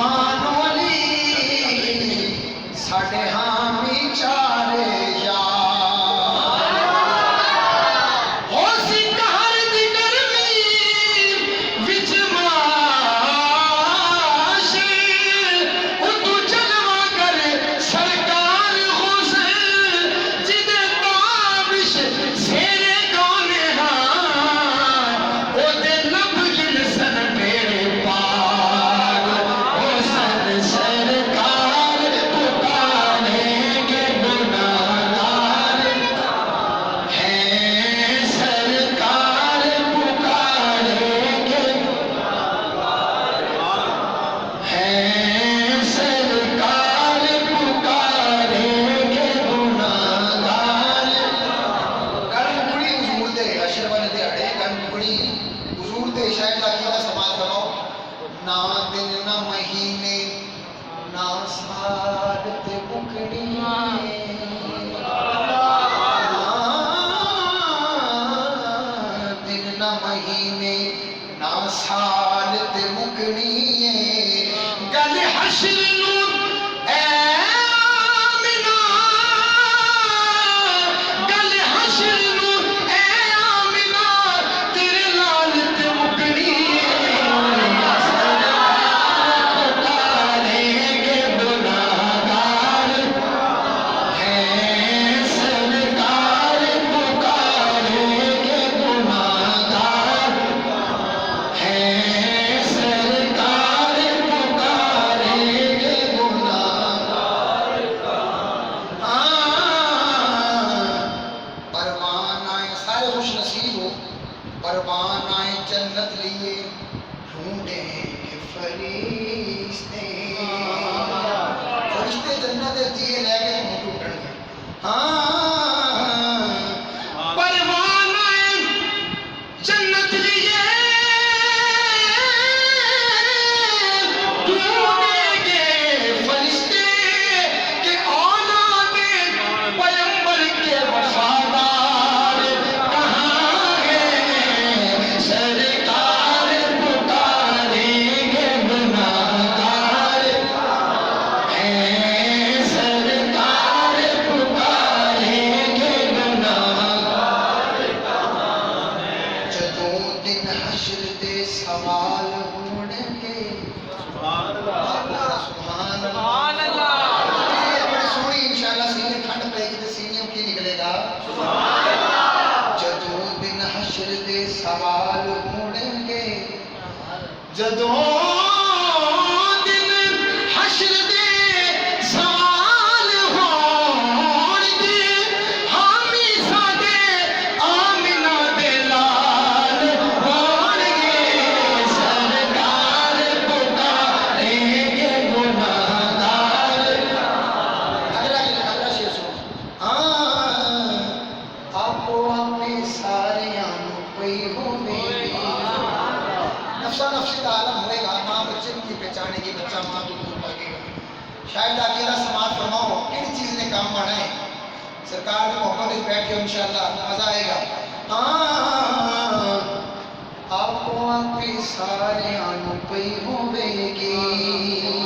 مانولی ساڈے حامی چارے سال تے مکنی گل حشر نو اے آمنہ گل حشر نو اے آمنہ تیرے لال تے مکنی پکاریں گے گناہگار ہے سرکار پکاریں گے گناہگار سرکار پکاریں گے گناہگار پروان آئے سارے خوش نصیب ہو پروان آئے جنت لیے ڈھونڈیں گے فرشتے فرشتے جنت دیے لے کے تم ڈھونڈیں گے پروان آئے جنت لیے سوال ہونے کے سبحان اللہ بڑی سونی انشاءاللہ سینے ٹھنڈ پہ گی تو سینیوں کی نکلے گا جدوں دن حشر دے سوال ہونے کے جدوں دن حشر دے سوال ہون گے حامی ساڈے آمنہ دے لال ہون گے سرکار پکاریں گے گناہگار اگلا شعر سنو آپو اپنے سارے آنو پئی ہوئے نفسا نفسی کا عالم ہوئے گا ماں بچے کی پہچانے گی بچہ ماں کو دور پاگے گا شاید عقیدہ سماعت فرماؤ کن چیز نے کام پڑھا ہے سرکار کے محبت میں بیٹھ کے انشاءاللہ مزہ آئے گا آپ کو آپ کے سارے آنو پئی ہوئے گی